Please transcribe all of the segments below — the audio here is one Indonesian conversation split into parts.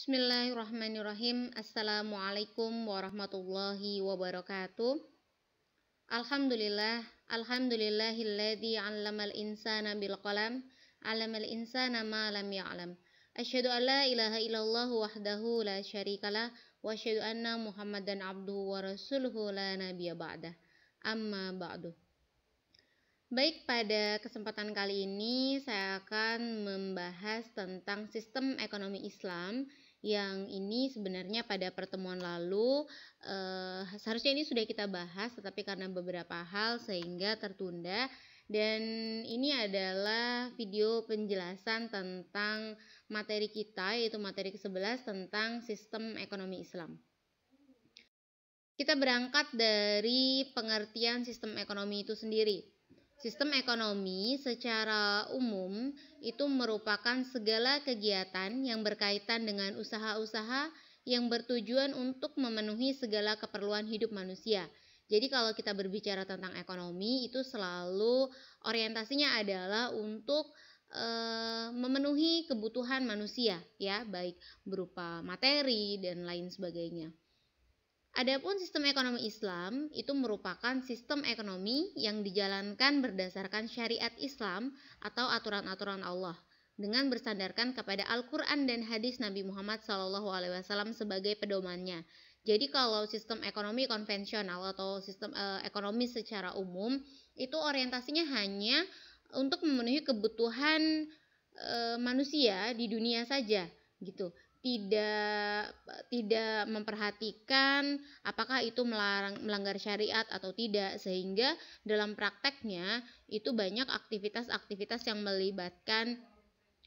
Bismillahirrahmanirrahim. Assalamualaikum warahmatullahi wabarakatuh. Alhamdulillahilladzi 'allamal insana bil qalam, 'allamal insana ma lam ya'lam. Asyhadu an la ilaha illallah wahdahu la syarikalah wa asyhadu anna Muhammadan abduhu wa rasuluhu la nabiyya ba'dah. Amma ba'du. Baik, pada kesempatan kali ini saya akan membahas tentang sistem ekonomi Islam yang ini sebenarnya pada pertemuan lalu seharusnya ini sudah kita bahas, tetapi karena beberapa hal sehingga tertunda, dan ini adalah video penjelasan tentang materi kita, yaitu materi ke-11 tentang sistem ekonomi Islam. Kita berangkat dari pengertian sistem ekonomi itu sendiri. Sistem ekonomi secara umum itu merupakan segala kegiatan yang berkaitan dengan usaha-usaha yang bertujuan untuk memenuhi segala keperluan hidup manusia. Jadi kalau kita berbicara tentang ekonomi itu selalu orientasinya adalah untuk memenuhi kebutuhan manusia, ya, baik berupa materi dan lain sebagainya. Adapun sistem ekonomi Islam itu merupakan sistem ekonomi yang dijalankan berdasarkan syariat Islam atau aturan-aturan Allah dengan bersandarkan kepada Al-Quran dan hadis Nabi Muhammad SAW sebagai pedomannya. Jadi kalau sistem ekonomi konvensional atau sistem ekonomi secara umum itu orientasinya hanya untuk memenuhi kebutuhan manusia di dunia saja, gitu. Tidak memperhatikan apakah itu melanggar syariat atau tidak, sehingga dalam prakteknya itu banyak aktivitas-aktivitas yang melibatkan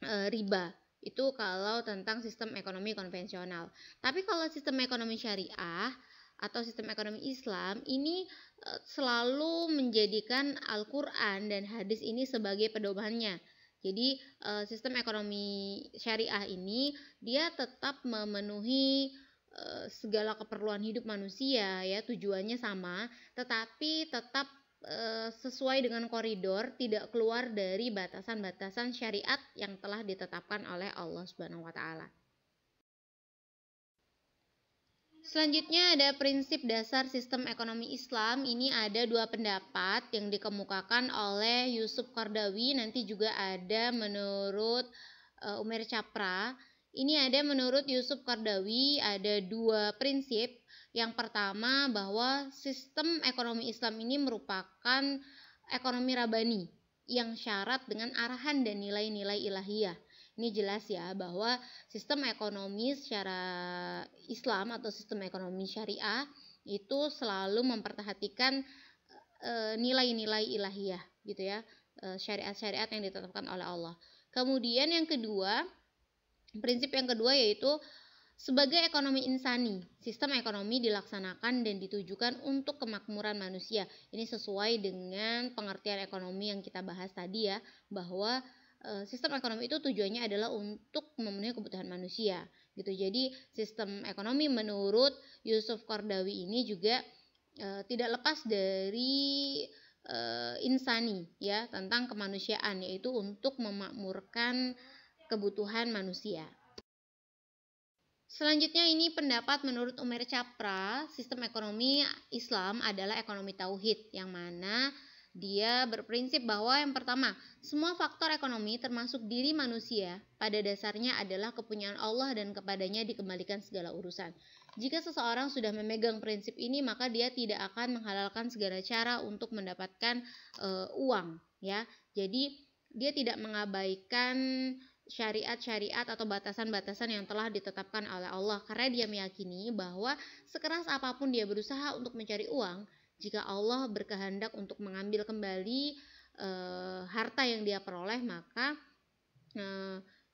riba. Itu kalau tentang sistem ekonomi konvensional. Tapi kalau sistem ekonomi syariah atau sistem ekonomi Islam ini selalu menjadikan Al-Quran dan hadis ini sebagai pedomannya. Jadi sistem ekonomi syariah ini dia tetap memenuhi segala keperluan hidup manusia, ya, tujuannya sama, tetapi tetap sesuai dengan koridor, tidak keluar dari batasan-batasan syariat yang telah ditetapkan oleh Allah Subhanahu wa taala. Selanjutnya ada prinsip dasar sistem ekonomi Islam. Ini ada dua pendapat yang dikemukakan oleh Yusuf Qardawi, nanti juga ada menurut Umair Capra. Ini ada menurut Yusuf Qardawi ada dua prinsip. Yang pertama bahwa sistem ekonomi Islam ini merupakan ekonomi rabani yang syarat dengan arahan dan nilai-nilai ilahiyah. Ini jelas ya bahwa sistem ekonomi secara Islam atau sistem ekonomi syariah itu selalu memperhatikan nilai-nilai ilahiyah, gitu ya, syariat-syariat yang ditetapkan oleh Allah. Kemudian yang kedua, prinsip yang kedua yaitu sebagai ekonomi insani, sistem ekonomi dilaksanakan dan ditujukan untuk kemakmuran manusia. Ini sesuai dengan pengertian ekonomi yang kita bahas tadi ya, bahwa sistem ekonomi itu tujuannya adalah untuk memenuhi kebutuhan manusia, gitu. Jadi sistem ekonomi menurut Yusuf Qardawi ini juga tidak lepas dari insani, ya, tentang kemanusiaan, yaitu untuk memakmurkan kebutuhan manusia. Selanjutnya ini pendapat menurut Umair Capra, sistem ekonomi Islam adalah ekonomi tauhid, yang mana dia berprinsip bahwa yang pertama, semua faktor ekonomi termasuk diri manusia pada dasarnya adalah kepunyaan Allah dan kepadanya dikembalikan segala urusan. Jika seseorang sudah memegang prinsip ini, maka dia tidak akan menghalalkan segala cara untuk mendapatkan uang, ya. Jadi dia tidak mengabaikan syariat-syariat atau batasan-batasan yang telah ditetapkan oleh Allah, karena dia meyakini bahwa sekeras apapun dia berusaha untuk mencari uang, jika Allah berkehendak untuk mengambil kembali harta yang dia peroleh, maka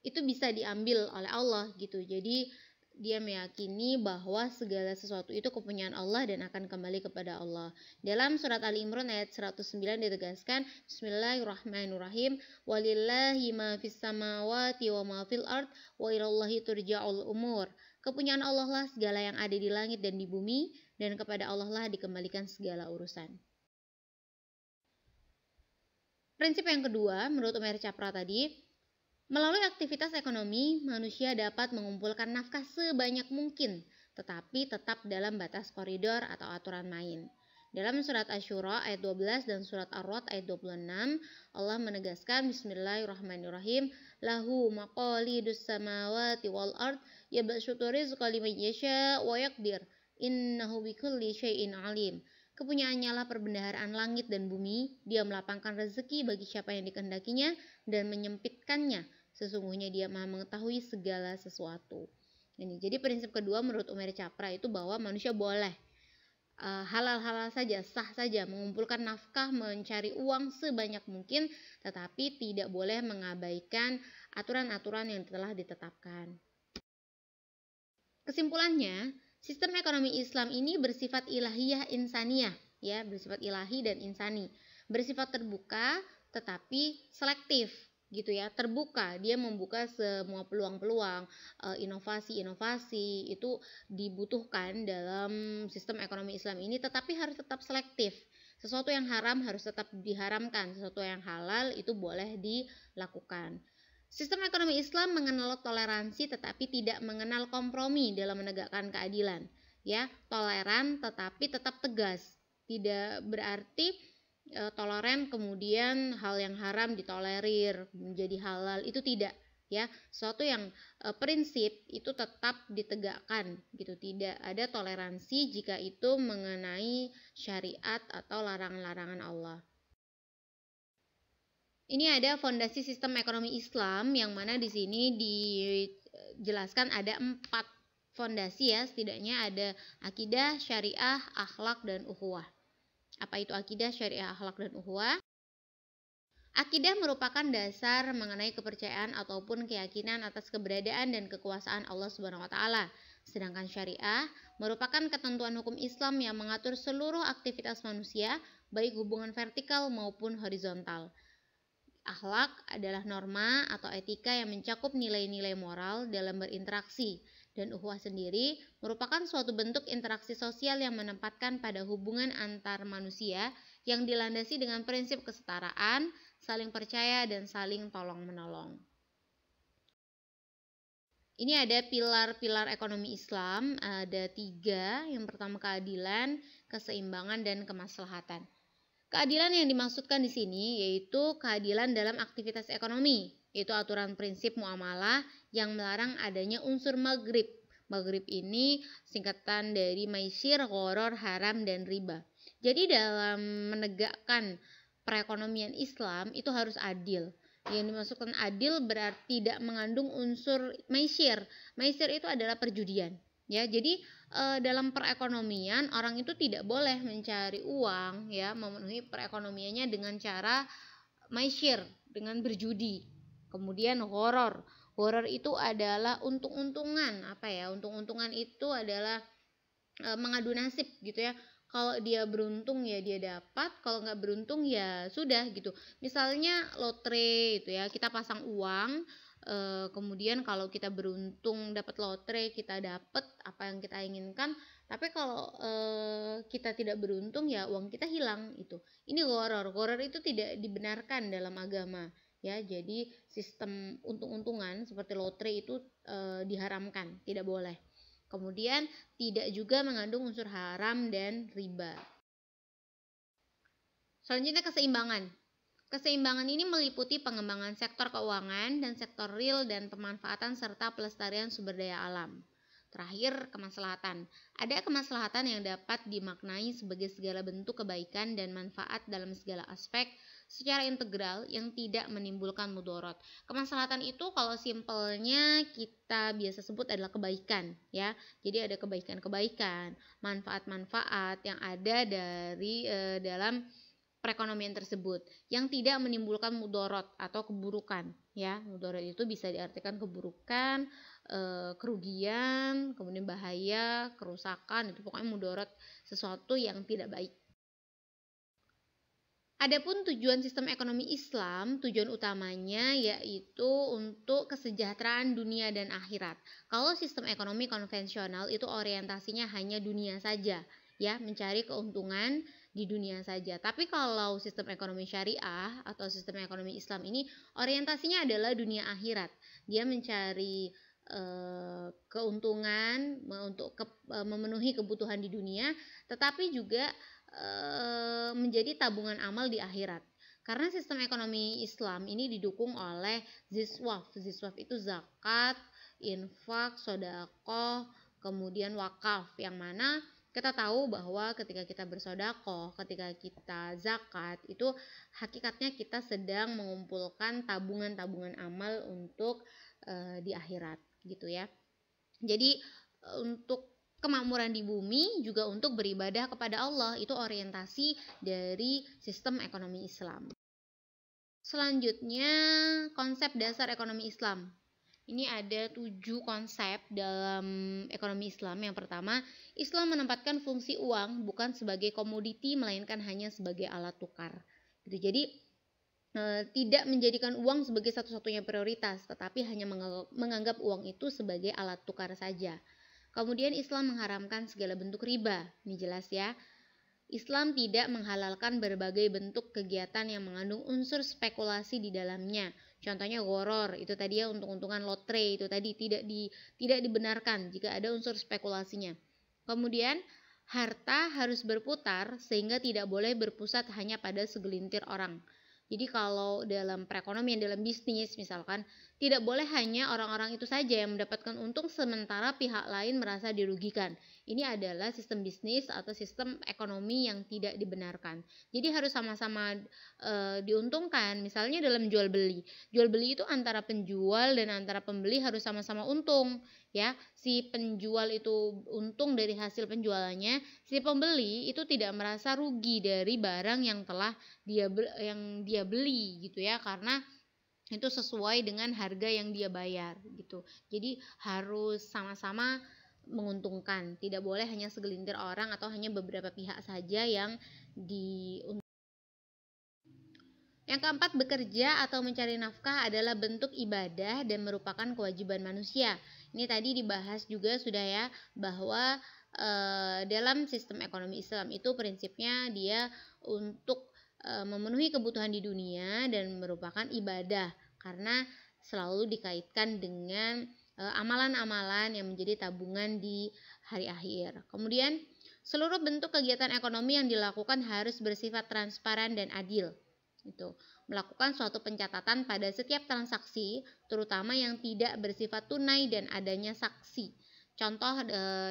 itu bisa diambil oleh Allah, gitu. Jadi dia meyakini bahwa segala sesuatu itu kepunyaan Allah dan akan kembali kepada Allah. Dalam surat Ali Imran ayat 109 ditegaskan, Bismillahirrahmanirrahim, walillahi ma fis samawati wa ma fil ard wa ilallahi turja'ul umur. Kepunyaan Allah lah segala yang ada di langit dan di bumi, dan kepada Allah lah dikembalikan segala urusan. Prinsip yang kedua menurut Umair Capra tadi, Melalui aktivitas ekonomi, manusia dapat mengumpulkan nafkah sebanyak mungkin, tetapi tetap dalam batas koridor atau aturan main. Dalam surat Asy-Syura ayat 12 dan surat Ar-Ra'd ayat 26, Allah menegaskan Bismillahirrahmanirrahim, lahu maqalidus samawati wal ard yabsutu rizqa liman yasha wa yaqdir innahu bikulli syai'in alim. Kepunyaannya lah perbendaharaan langit dan bumi, dia melapangkan rezeki bagi siapa yang dikehendakinya dan menyempitkannya. Sesungguhnya dia maha mengetahui segala sesuatu. Ini jadi prinsip kedua menurut Umair Capra itu bahwa manusia boleh halal-halal saja, sah saja mengumpulkan nafkah, mencari uang sebanyak mungkin, tetapi tidak boleh mengabaikan aturan-aturan yang telah ditetapkan. Kesimpulannya, sistem ekonomi Islam ini bersifat ilahiyah insaniyah, ya, bersifat ilahi dan insani, bersifat terbuka tetapi selektif, gitu ya, terbuka, dia membuka semua peluang-peluang, inovasi-inovasi itu dibutuhkan dalam sistem ekonomi Islam ini, tetapi harus tetap selektif. Sesuatu yang haram harus tetap diharamkan, sesuatu yang halal itu boleh dilakukan. Sistem ekonomi Islam mengenal toleransi tetapi tidak mengenal kompromi dalam menegakkan keadilan. Ya, toleran tetapi tetap tegas. Tidak berarti toleran kemudian hal yang haram ditolerir menjadi halal, itu tidak, ya. Sesuatu yang prinsip itu tetap ditegakkan gitu, tidak ada toleransi jika itu mengenai syariat atau larangan-larangan Allah. Ini ada fondasi sistem ekonomi Islam yang mana di sini dijelaskan ada 4 fondasi, ya, setidaknya ada akidah, syariah, akhlak, dan ukhuwah. Apa itu akidah, syariah, akhlak, dan ukhuwah? Akidah merupakan dasar mengenai kepercayaan ataupun keyakinan atas keberadaan dan kekuasaan Allah Subhanahu wa taala. Sedangkan syariah merupakan ketentuan hukum Islam yang mengatur seluruh aktivitas manusia, baik hubungan vertikal maupun horizontal. Akhlak adalah norma atau etika yang mencakup nilai-nilai moral dalam berinteraksi, dan ukhuwah sendiri merupakan suatu bentuk interaksi sosial yang menempatkan pada hubungan antar manusia yang dilandasi dengan prinsip kesetaraan, saling percaya, dan saling tolong-menolong. Ini ada pilar-pilar ekonomi Islam, ada 3. Yang pertama keadilan, keseimbangan, dan kemaslahatan. Keadilan yang dimaksudkan di sini yaitu keadilan dalam aktivitas ekonomi, yaitu aturan prinsip muamalah yang melarang adanya unsur maghrib. Maghrib ini singkatan dari maisir, gharar, haram, dan riba. Jadi dalam menegakkan perekonomian Islam itu harus adil. Yang dimaksudkan adil berarti tidak mengandung unsur maisir. Maisir itu adalah perjudian. Ya, jadi dalam perekonomian orang itu tidak boleh mencari uang, ya, memenuhi perekonomiannya dengan cara maisir, dengan berjudi. Kemudian horor itu adalah untung-untungan, untung-untungan itu adalah mengadu nasib gitu, ya. Kalau dia beruntung ya dia dapat, kalau nggak beruntung ya sudah gitu. Misalnya lotre itu, ya, kita pasang uang, kemudian kalau kita beruntung dapat lotre, kita dapat apa yang kita inginkan, tapi kalau kita tidak beruntung ya uang kita hilang itu. Ini gharar itu tidak dibenarkan dalam agama, ya. Jadi sistem untung-untungan seperti lotre itu diharamkan, tidak boleh. Kemudian tidak juga mengandung unsur haram dan riba. Selanjutnya keseimbangan. Keseimbangan ini meliputi pengembangan sektor keuangan dan sektor real dan pemanfaatan serta pelestarian sumber daya alam. Terakhir, kemaslahatan. Ada kemaslahatan yang dapat dimaknai sebagai segala bentuk kebaikan dan manfaat dalam segala aspek secara integral yang tidak menimbulkan mudarat. Kemaslahatan itu kalau simpelnya kita biasa sebut adalah kebaikan, ya. Jadi ada kebaikan-kebaikan, manfaat-manfaat yang ada dari dalam perekonomian tersebut yang tidak menimbulkan mudarat atau keburukan, ya. Mudarat itu bisa diartikan keburukan, kerugian, kemudian bahaya, kerusakan, itu pokoknya mudarat, sesuatu yang tidak baik. Adapun tujuan sistem ekonomi Islam, tujuan utamanya yaitu untuk kesejahteraan dunia dan akhirat. Kalau sistem ekonomi konvensional itu orientasinya hanya dunia saja, ya, mencari keuntungan di dunia saja. Tapi kalau sistem ekonomi syariah atau sistem ekonomi Islam ini orientasinya adalah dunia akhirat. Dia mencari keuntungan untuk memenuhi kebutuhan di dunia, tetapi juga menjadi tabungan amal di akhirat. Karena sistem ekonomi Islam ini didukung oleh ziswaf. Ziswaf itu zakat, infak, sedekah, kemudian wakaf, yang mana kita tahu bahwa ketika kita bersedekah, ketika kita zakat, itu hakikatnya kita sedang mengumpulkan tabungan-tabungan amal untuk di akhirat gitu ya. Jadi untuk kemakmuran di bumi juga untuk beribadah kepada Allah, itu orientasi dari sistem ekonomi Islam. Selanjutnya, konsep dasar ekonomi Islam. Ini ada 7 konsep dalam ekonomi Islam. Yang pertama, Islam menempatkan fungsi uang bukan sebagai komoditi, melainkan hanya sebagai alat tukar. Jadi tidak menjadikan uang sebagai satu-satunya prioritas, tetapi hanya menganggap uang itu sebagai alat tukar saja. Kemudian Islam mengharamkan segala bentuk riba. Ini jelas ya. Islam tidak menghalalkan berbagai bentuk kegiatan yang mengandung unsur spekulasi di dalamnya. Contohnya goror, itu tadi ya, untung-untungan lotre, itu tadi tidak dibenarkan jika ada unsur spekulasinya. Kemudian harta harus berputar sehingga tidak boleh berpusat hanya pada segelintir orang. Jadi kalau dalam perekonomian, dalam bisnis misalkan, tidak boleh hanya orang-orang itu saja yang mendapatkan untung sementara pihak lain merasa dirugikan. Ini adalah sistem bisnis atau sistem ekonomi yang tidak dibenarkan. Jadi harus sama-sama diuntungkan. Misalnya dalam jual beli. Jual beli itu antara penjual dan antara pembeli harus sama-sama untung. Ya, si penjual itu untung dari hasil penjualannya, si pembeli itu tidak merasa rugi dari barang yang telah dia beli gitu ya, karena itu sesuai dengan harga yang dia bayar gitu. Jadi harus sama-sama menguntungkan, tidak boleh hanya segelintir orang atau hanya beberapa pihak saja yang diuntungkan. Yang keempat, bekerja atau mencari nafkah adalah bentuk ibadah dan merupakan kewajiban manusia. Ini tadi dibahas juga sudah ya, bahwa dalam sistem ekonomi Islam itu prinsipnya dia untuk memenuhi kebutuhan di dunia dan merupakan ibadah, karena selalu dikaitkan dengan amalan-amalan yang menjadi tabungan di hari akhir. Kemudian seluruh bentuk kegiatan ekonomi yang dilakukan harus bersifat transparan dan adil. Itu melakukan suatu pencatatan pada setiap transaksi, terutama yang tidak bersifat tunai dan adanya saksi. Contoh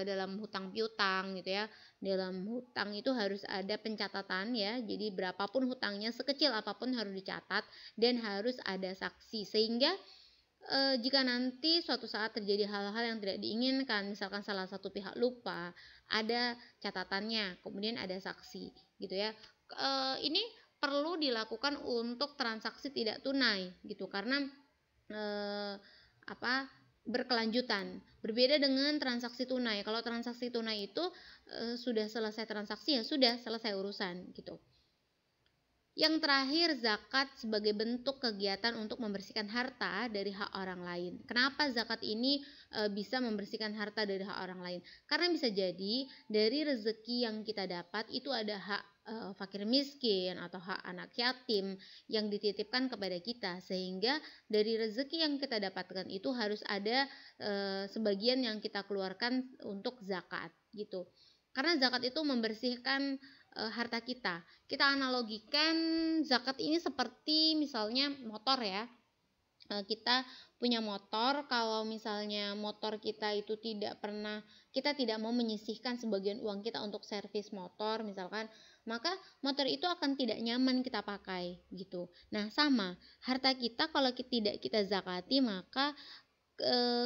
dalam hutang piutang gitu ya. Dalam hutang itu harus ada pencatatan ya. Jadi berapapun hutangnya, sekecil apapun harus dicatat dan harus ada saksi, sehingga jika nanti suatu saat terjadi hal-hal yang tidak diinginkan, misalkan salah satu pihak lupa, ada catatannya, kemudian ada saksi gitu ya. Ini perlu dilakukan untuk transaksi tidak tunai gitu, karena berkelanjutan. Berbeda dengan transaksi tunai. Kalau transaksi tunai itu sudah selesai transaksi, ya sudah selesai urusan gitu. Yang terakhir, zakat sebagai bentuk kegiatan untuk membersihkan harta dari hak orang lain. Kenapa zakat ini bisa membersihkan harta dari hak orang lain? Karena bisa jadi dari rezeki yang kita dapat itu ada hak fakir miskin atau hak anak yatim yang dititipkan kepada kita, sehingga dari rezeki yang kita dapatkan itu harus ada sebagian yang kita keluarkan untuk zakat gitu. Karena zakat itu membersihkan harta kita. Kita analogikan zakat ini seperti misalnya motor ya. Kita punya motor, kalau misalnya motor kita itu kita tidak mau menyisihkan sebagian uang kita untuk servis motor misalkan, maka motor itu akan tidak nyaman kita pakai gitu. Nah, sama harta kita kalau tidak kita zakati, maka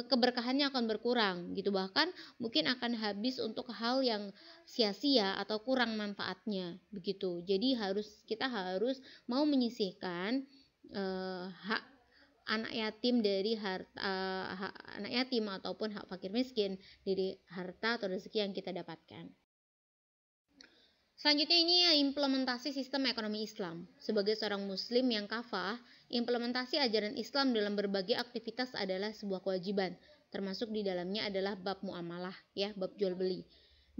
keberkahannya akan berkurang gitu, bahkan mungkin akan habis untuk hal yang sia-sia atau kurang manfaatnya begitu. Jadi kita harus mau menyisihkan hak anak yatim dari hak anak yatim ataupun hak fakir miskin dari harta atau rezeki yang kita dapatkan. Selanjutnya ini implementasi sistem ekonomi Islam. Sebagai seorang muslim yang kafah, implementasi ajaran Islam dalam berbagai aktivitas adalah sebuah kewajiban, termasuk di dalamnya adalah bab muamalah ya, bab jual beli.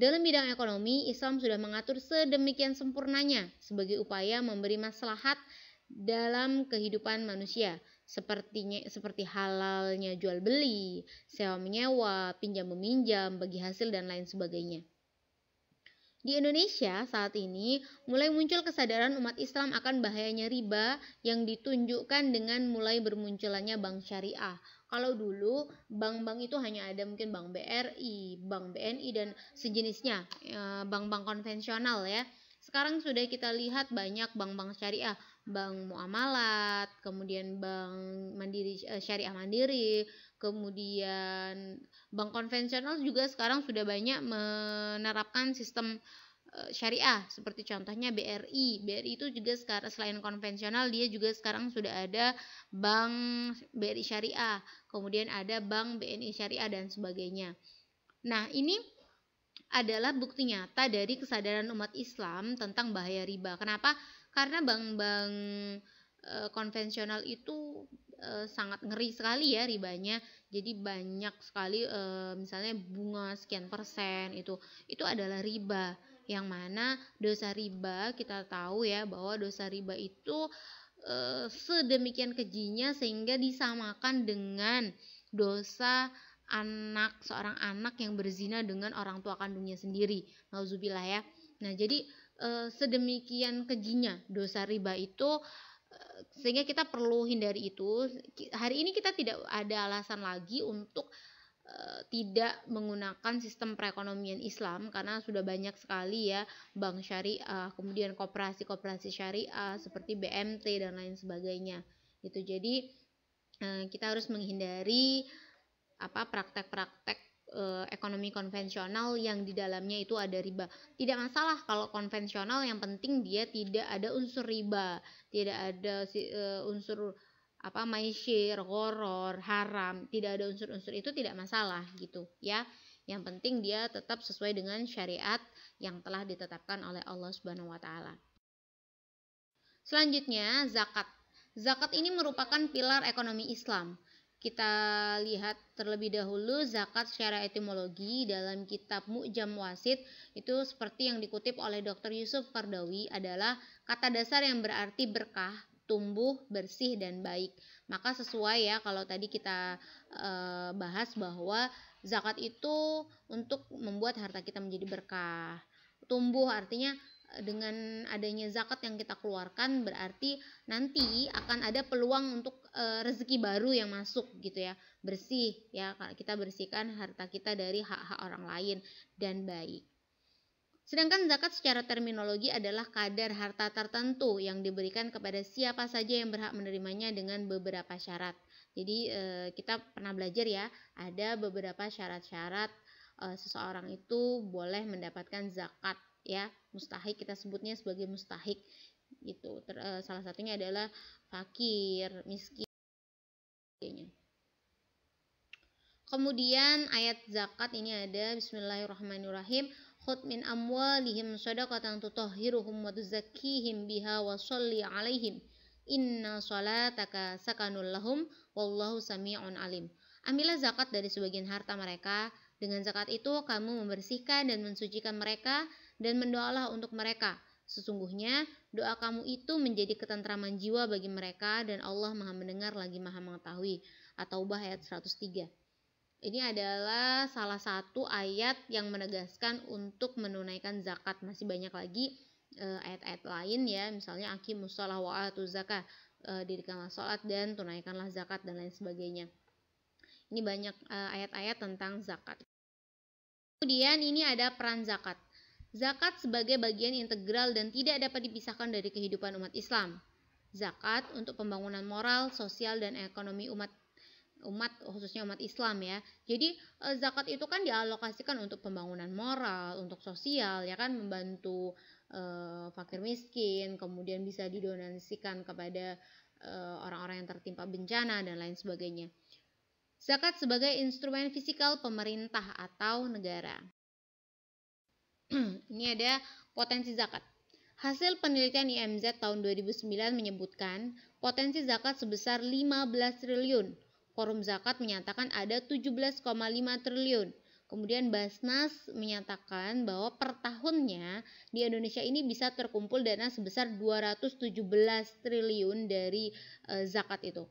Dalam bidang ekonomi, Islam sudah mengatur sedemikian sempurnanya sebagai upaya memberi maslahat dalam kehidupan manusia, seperti halalnya jual beli, sewa menyewa, pinjam meminjam, bagi hasil dan lain sebagainya. Di Indonesia saat ini mulai muncul kesadaran umat Islam akan bahayanya riba yang ditunjukkan dengan mulai bermunculannya bank syariah. Kalau dulu bank-bank itu hanya ada mungkin bank BRI, bank BNI dan sejenisnya, bank-bank konvensional ya. Sekarang sudah kita lihat banyak bank-bank syariah, bank muamalat, kemudian bank mandiri, syariah mandiri, kemudian bank konvensional juga sekarang sudah banyak menerapkan sistem syariah, seperti contohnya BRI. BRI itu juga sekarang selain konvensional, dia juga sekarang sudah ada bank BRI syariah, kemudian ada bank BNI syariah dan sebagainya. Nah, ini adalah bukti nyata dari kesadaran umat Islam tentang bahaya riba. Kenapa? Karena bank-bank konvensional itu sangat ngeri sekali ya ribanya. Jadi banyak sekali misalnya bunga sekian persen, itu adalah riba. Yang mana dosa riba, kita tahu ya bahwa dosa riba itu sedemikian kejinya sehingga disamakan dengan dosa seorang anak yang berzina dengan orang tua kandungnya sendiri. Nauzubillah ya. Nah, jadi sedemikian kejinya dosa riba itu, sehingga kita perlu hindari itu. Hari ini kita tidak ada alasan lagi untuk tidak menggunakan sistem perekonomian Islam, karena sudah banyak sekali ya bank syariah, kemudian koperasi syariah seperti BMT dan lain sebagainya. Gitu. Jadi kita harus menghindari praktek-praktek ekonomi konvensional yang di dalamnya itu ada riba. Tidak masalah kalau konvensional, yang penting dia tidak ada unsur riba, tidak ada unsur maisir, gharar, haram, tidak ada unsur-unsur itu, tidak masalah gitu ya. Yang penting dia tetap sesuai dengan syariat yang telah ditetapkan oleh Allah Subhanahu wa taala. Selanjutnya, zakat. Zakat ini merupakan pilar ekonomi Islam. Kita lihat terlebih dahulu zakat secara etimologi dalam kitab Mu'jam Wasit, itu seperti yang dikutip oleh Dr. Yusuf Qardawi, adalah kata dasar yang berarti berkah, tumbuh, bersih, dan baik. Maka sesuai ya kalau tadi kita bahas bahwa zakat itu untuk membuat harta kita menjadi berkah. Tumbuh artinya dengan adanya zakat yang kita keluarkan berarti nanti akan ada peluang untuk rezeki baru yang masuk gitu ya. Bersih ya, kita bersihkan harta kita dari hak-hak orang lain dan baik. Sedangkan zakat secara terminologi adalah kadar harta tertentu yang diberikan kepada siapa saja yang berhak menerimanya dengan beberapa syarat. Jadi kita pernah belajar ya, ada beberapa syarat-syarat seseorang itu boleh mendapatkan zakat ya, mustahik, kita sebutnya sebagai mustahik gitu. Salah satunya adalah fakir, miskin. Kemudian ayat zakat ini ada Bismillahirrahmanirrahim. Khudh min amwalihim shadaqatan tutahhiruhum wa tuzakkihim biha wa sholli 'alaihim inna sholataka sakanul lahum wallahu sami'un alim. Ambillah zakat dari sebagian harta mereka. Dengan zakat itu kamu membersihkan dan mensucikan mereka, dan mendoalah untuk mereka. Sesungguhnya doa kamu itu menjadi ketentraman jiwa bagi mereka, dan Allah Maha mendengar lagi Maha mengetahui. At-Taubah ayat 103. Ini adalah salah satu ayat yang menegaskan untuk menunaikan zakat. Masih banyak lagi ayat-ayat lain ya, misalnya aqimus shalah wa atuz zakah, dirikanlah salat dan tunaikanlah zakat dan lain sebagainya. Ini banyak ayat-ayat tentang zakat. Kemudian ini ada peran zakat. Zakat sebagai bagian integral dan tidak dapat dipisahkan dari kehidupan umat Islam. Zakat untuk pembangunan moral, sosial, dan ekonomi umat khususnya umat Islam ya. Jadi zakat itu kan dialokasikan untuk pembangunan moral, untuk sosial ya kan, membantu fakir miskin, kemudian bisa didonasikan kepada orang-orang yang tertimpa bencana dan lain sebagainya. Zakat sebagai instrumen fiskal pemerintah atau negara. Ini ada potensi zakat. Hasil penelitian IMZ tahun 2009 menyebutkan potensi zakat sebesar 15 triliun. Forum zakat menyatakan ada 17,5 triliun. Kemudian Basnas menyatakan bahwa per tahunnya di Indonesia ini bisa terkumpul dana sebesar 217 triliun dari zakat itu.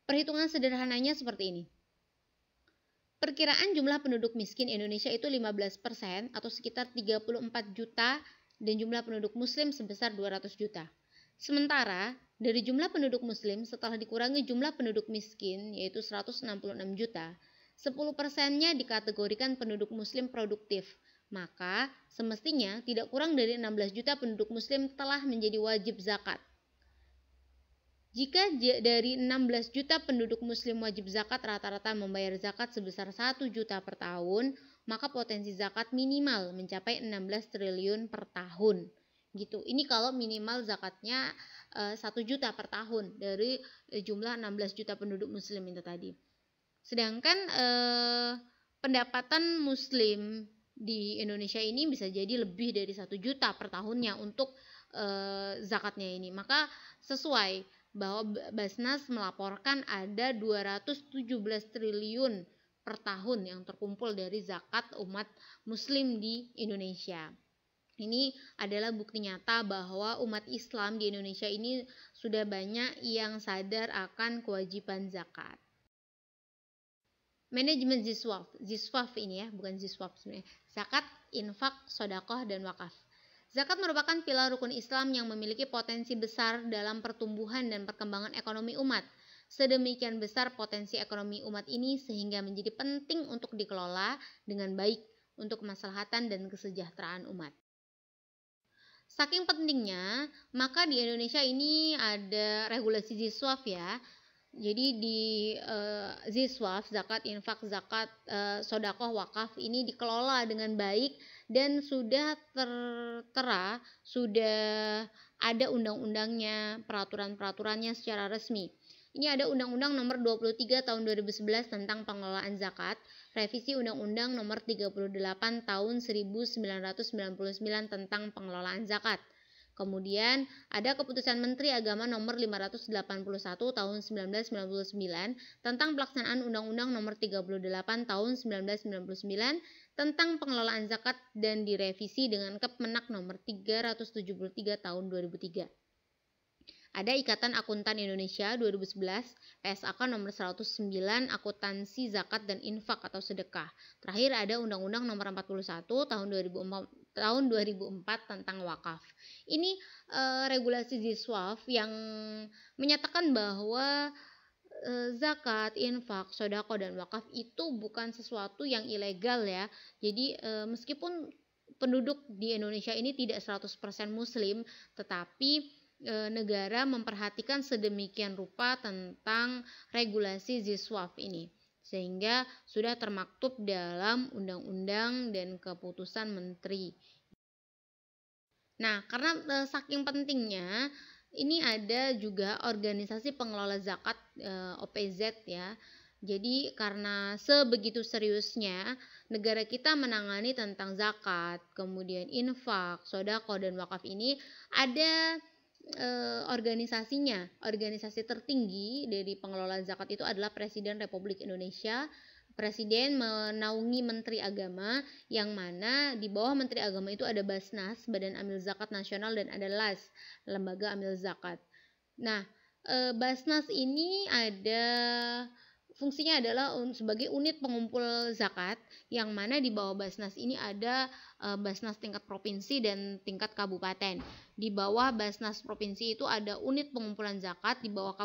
Perhitungan sederhananya seperti ini. Perkiraan jumlah penduduk miskin Indonesia itu 15% atau sekitar 34 juta dan jumlah penduduk muslim sebesar 200 juta. Sementara dari jumlah penduduk muslim setelah dikurangi jumlah penduduk miskin yaitu 166 juta, 10%-nya dikategorikan penduduk muslim produktif. Maka semestinya tidak kurang dari 16 juta penduduk muslim telah menjadi wajib zakat. Jika dari 16 juta penduduk muslim wajib zakat rata-rata membayar zakat sebesar 1 juta per tahun, maka potensi zakat minimal mencapai 16 triliun per tahun. Gitu. Ini kalau minimal zakatnya 1 juta per tahun dari jumlah 16 juta penduduk muslim itu tadi. Sedangkan pendapatan muslim di Indonesia ini bisa jadi lebih dari 1 juta per tahunnya untuk zakatnya ini. Maka sesuai bahwa Basnas melaporkan ada 217 triliun per tahun yang terkumpul dari zakat umat muslim di Indonesia. Ini adalah bukti nyata bahwa umat Islam di Indonesia ini sudah banyak yang sadar akan kewajiban zakat. Manajemen Ziswaf ini ya, bukan Ziswaf sebenarnya. Zakat, infak, sedekah dan wakaf. Zakat merupakan pilar rukun Islam yang memiliki potensi besar dalam pertumbuhan dan perkembangan ekonomi umat. Sedemikian besar potensi ekonomi umat ini sehingga menjadi penting untuk dikelola dengan baik untuk kemaslahatan dan kesejahteraan umat. Saking pentingnya, maka di Indonesia ini ada regulasi Ziswaf ya. Jadi di Ziswaf, zakat, infak, zakat, sedekah, wakaf ini dikelola dengan baik dan sudah tertera, sudah ada undang-undangnya, peraturan-peraturannya secara resmi. Ini ada Undang-Undang Nomor 23 Tahun 2011 tentang pengelolaan zakat, revisi Undang-Undang Nomor 38 Tahun 1999 tentang pengelolaan zakat. Kemudian ada Keputusan Menteri Agama Nomor 581 Tahun 1999 tentang pelaksanaan Undang-Undang Nomor 38 Tahun 1999 tentang pengelolaan zakat dan direvisi dengan Kepmenak Nomor 373 Tahun 2003. Ada Ikatan Akuntan Indonesia 2011, PSAK nomor 109 Akuntansi Zakat dan Infak atau Sedekah. Terakhir ada Undang-Undang nomor 41 tahun 2004 tentang wakaf. Ini regulasi Ziswaf yang menyatakan bahwa zakat, infak, sedekah dan wakaf itu bukan sesuatu yang ilegal ya. Jadi meskipun penduduk di Indonesia ini tidak 100% muslim, tetapi negara memperhatikan sedemikian rupa tentang regulasi Ziswaf ini sehingga sudah termaktub dalam undang-undang dan keputusan menteri. Nah, karena saking pentingnya ini ada juga organisasi pengelola zakat OPZ ya. Jadi karena sebegitu seriusnya negara kita menangani tentang zakat, kemudian infak, sedekah dan wakaf ini ada organisasinya. Organisasi tertinggi dari pengelola zakat itu adalah Presiden Republik Indonesia. Presiden menaungi Menteri Agama yang mana di bawah Menteri Agama itu ada Basnas, Badan Amil Zakat Nasional, dan ada LAS, Lembaga Amil Zakat. Nah, Basnas ini ada fungsinya adalah sebagai unit pengumpul zakat yang mana di bawah Basnas ini ada Basnas tingkat provinsi dan tingkat kabupaten. Di bawah Basnas provinsi itu ada unit pengumpulan zakat, di bawah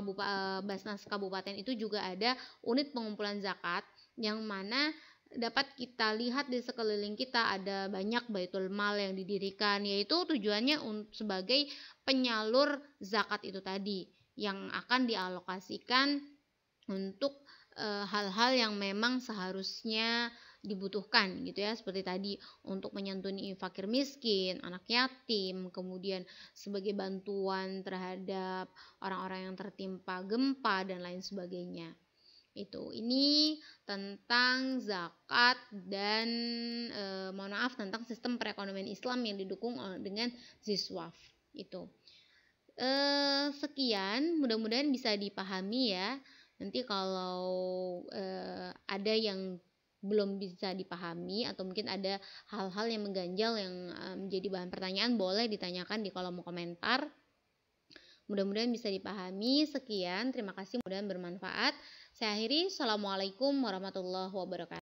Basnas kabupaten itu juga ada unit pengumpulan zakat yang mana dapat kita lihat di sekeliling kita ada banyak baitul mal yang didirikan, yaitu tujuannya sebagai penyalur zakat itu tadi yang akan dialokasikan untuk hal-hal yang memang seharusnya dibutuhkan gitu ya, seperti tadi untuk menyantuni fakir miskin, anak yatim, kemudian sebagai bantuan terhadap orang-orang yang tertimpa gempa dan lain sebagainya. Ini tentang zakat dan mohon maaf tentang sistem perekonomian Islam yang didukung dengan Ziswaf itu. Sekian, mudah-mudahan bisa dipahami ya. Nanti kalau ada yang belum bisa dipahami atau mungkin ada hal-hal yang mengganjal yang menjadi bahan pertanyaan, boleh ditanyakan di kolom komentar. Mudah-mudahan bisa dipahami. Sekian, terima kasih, mudah-mudahan bermanfaat. Saya akhiri, Assalamualaikum warahmatullahi wabarakatuh.